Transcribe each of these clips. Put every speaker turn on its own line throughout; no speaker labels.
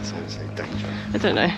Don't say danger.
I don't know.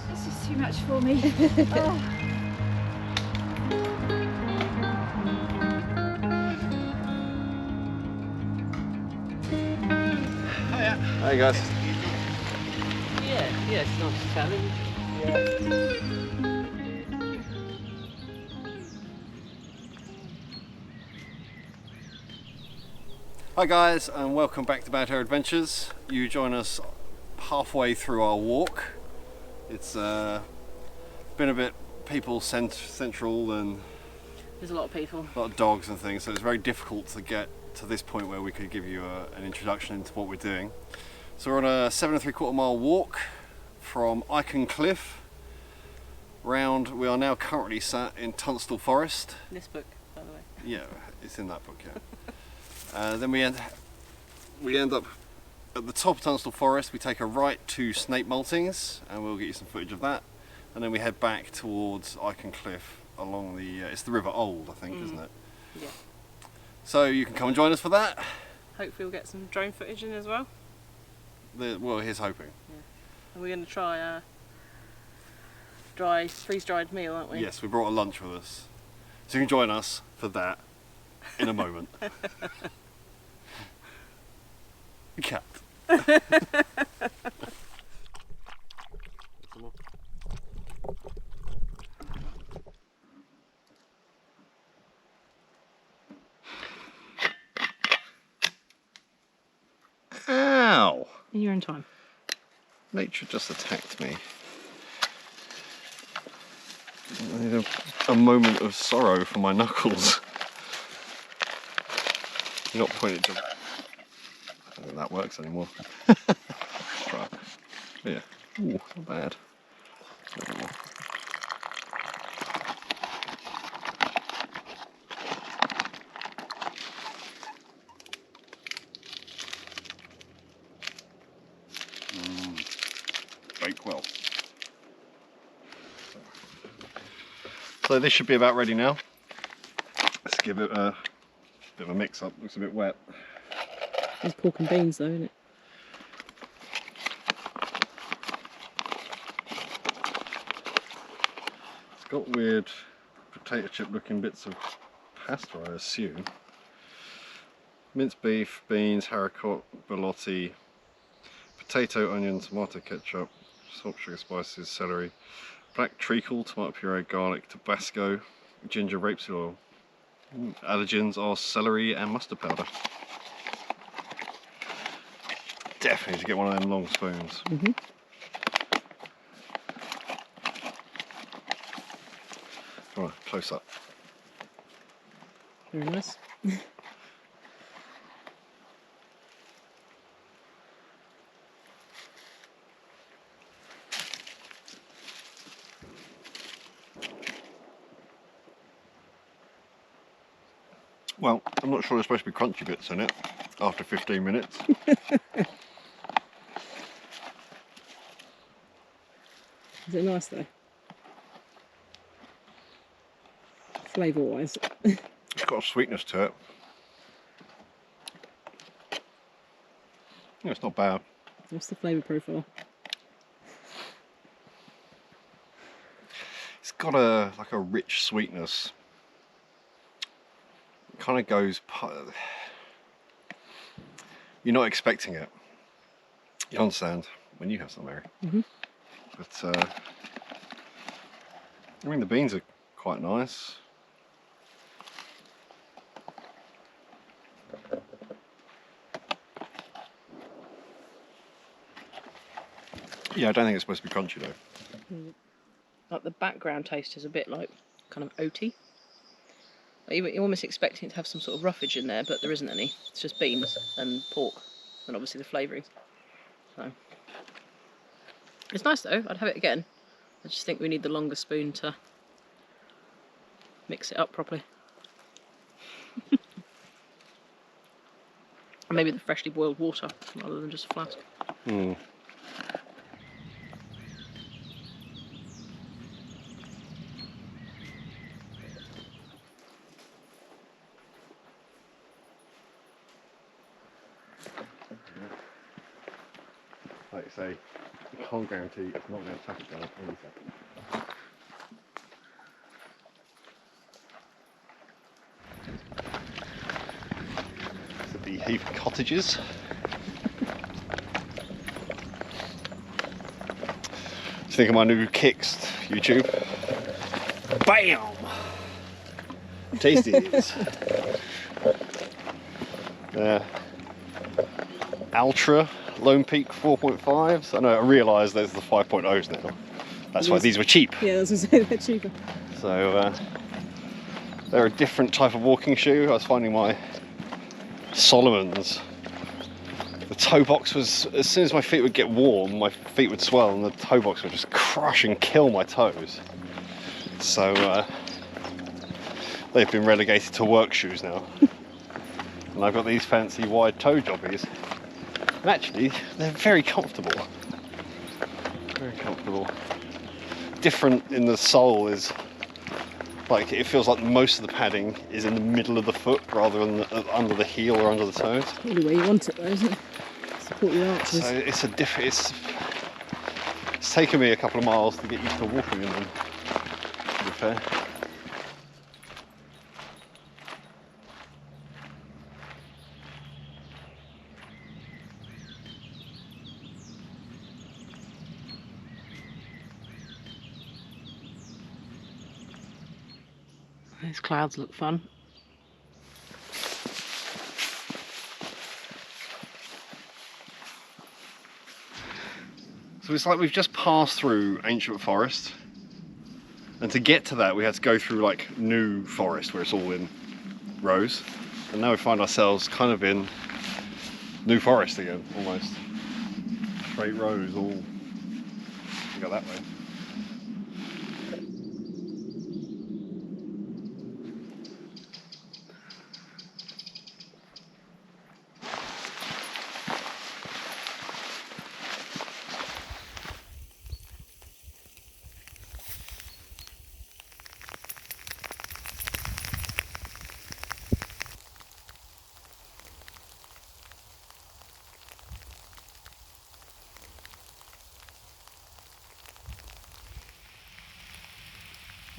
This is too much for me. Oh.
Hi guys.
Yeah, it's not a challenge.
Hi guys, and welcome back to Bad Hair Adventures. You join us halfway through our walk. It's been a bit people central and
There's a lot of people.
a lot of dogs and things, so it's very difficult to get to this point where we could give you an introduction into what we're doing. So we're on a 7 3/4 mile walk from Iken Cliff round. We are now currently sat in Tunstall Forest.
This book, by the way.
Yeah, it's in that book, yeah. Then we end up at the top of Tunstall Forest. We take a right to Snape Maltings, and we'll get you some footage of that. And then we head back towards Iken Cliff along the, it's the River Old, I think, isn't it?
Yeah.
So you can come and join us for that.
Hopefully we'll get some drone footage in as well.
Well, here's hoping.
Yeah. And we're going to try a freeze-dried meal, aren't we?
Yes, we brought a lunch with us. So you can join us for that in a moment. Cat. Ow!
You're in time.
Nature just attacked me. I need a moment of sorrow for my knuckles. You're not pointing to... I don't think that works anymore. Let's try. Yeah. Ooh, not bad. A little more. Bake well. So this should be about ready now. Let's give it a bit of a mix up. Looks a bit wet.
It's pork and beans though, isn't it?
It's got weird potato chip looking bits of pasta, I assume. Minced beef, beans, haricot, borlotti, potato, onion, tomato ketchup, salt, sugar, spices, celery, black treacle, tomato puree, garlic, Tabasco, ginger, rapeseed oil. Allergens are celery and mustard powder. Definitely to get one of them long spoons.
Mm-hmm.
Right, close up.
Very nice.
Well, I'm not sure there's supposed to be crunchy bits in it after 15 minutes.
Is it nice though? Flavour wise.
It's got a sweetness to it. Yeah, it's not bad.
What's the flavour profile?
It's got a like a rich sweetness. It kind of goes. You're not expecting it. You understand when you have some, Mary.
Mm-hmm.
But I mean, the beans are quite nice. Yeah, I don't think it's supposed to be crunchy though.
Like the background taste is a bit like kind of oaty. You're almost expecting it to have some sort of roughage in there, but there isn't any. It's just beans and pork, and obviously the flavourings. So it's nice though. I'd have it again. I just think we need the longer spoon to mix it up properly. And maybe the freshly boiled water rather than just a flask.
Mm. Like I say, you can't guarantee it's not going to tap it down any second. So the Heath cottages. Just think of my new kicks, YouTube. Bam! Tasties. Ultra Lone Peak 4.5s. I know, I realise there's the 5.0s now. That's why these were cheap.
Yeah, I was going to say they're cheaper.
So they're a different type of walking shoe. I was finding my Solomon's. The toe box was, as soon as my feet would get warm, my feet would swell and the toe box would just crush and kill my toes. So they've been relegated to work shoes now. And I've got these fancy wide toe jobbies. And actually, they're very comfortable. Very comfortable. Different in the sole is, like, it feels like most of the padding is in the middle of the foot rather than under the heel or under the toes.
Probably where you want it though, isn't it? Support your arches.
So it's a it's taken me a couple of miles to get used to walking in them, to be fair.
These clouds look fun.
So it's like we've just passed through ancient forest, and to get to that we had to go through like new forest where it's all in rows, and now we find ourselves kind of in new forest again, almost. Straight rows all go that way.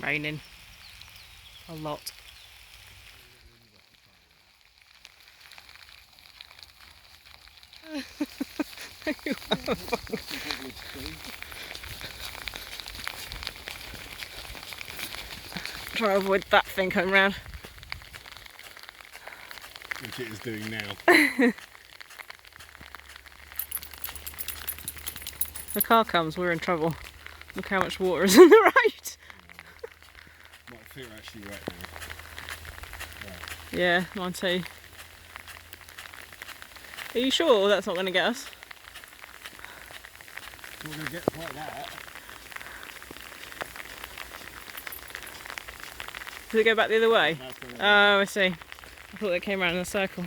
Raining. A lot. Try to avoid that thing coming round.
Which it is doing now.
The car comes, we're in trouble. Look how much water is in the road.
My feet are actually wet now.
Yeah, mine too. Are you sure that's not going to get us?
We're going to get like that.
Does it go back the other way?
That's going
Oh, I see. I thought they came around in a circle.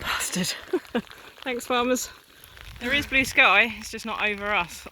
Bastard. Thanks, farmers. There is blue sky, it's just not over us.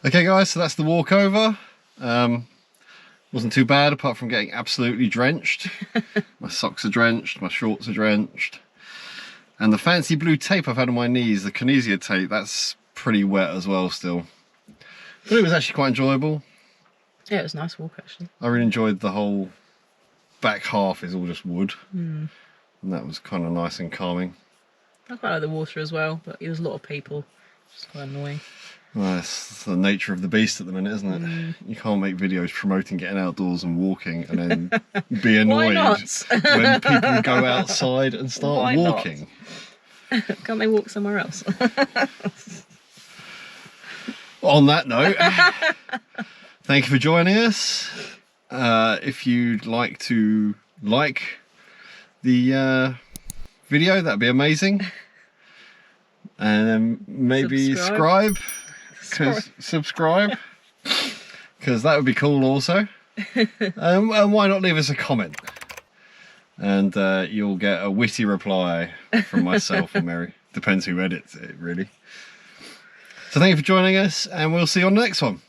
Okay guys, so that's the walk over. Wasn't too bad apart from getting absolutely drenched. My socks are drenched, my shorts are drenched. And the fancy blue tape I've had on my knees, the kinesia tape, that's pretty wet as well still. But it was actually quite enjoyable.
Yeah, it was a nice walk actually.
I really enjoyed the whole back half is all just wood. And that was kind of nice and calming.
I quite like the water as well, but there was a lot of people. It's quite annoying.
Well, it's the nature of the beast at the minute, isn't it? You can't make videos promoting getting outdoors and walking and then be annoyed when people go outside and start walking.
Can't they walk somewhere else?
On that note, thank you for joining us. If you'd like to like the video, that'd be amazing. And then maybe subscribe, because that would be cool also. And why not leave us a comment? And you'll get a witty reply from myself or Mary. Depends who edits it, really. So thank you for joining us, and we'll see you on the next one.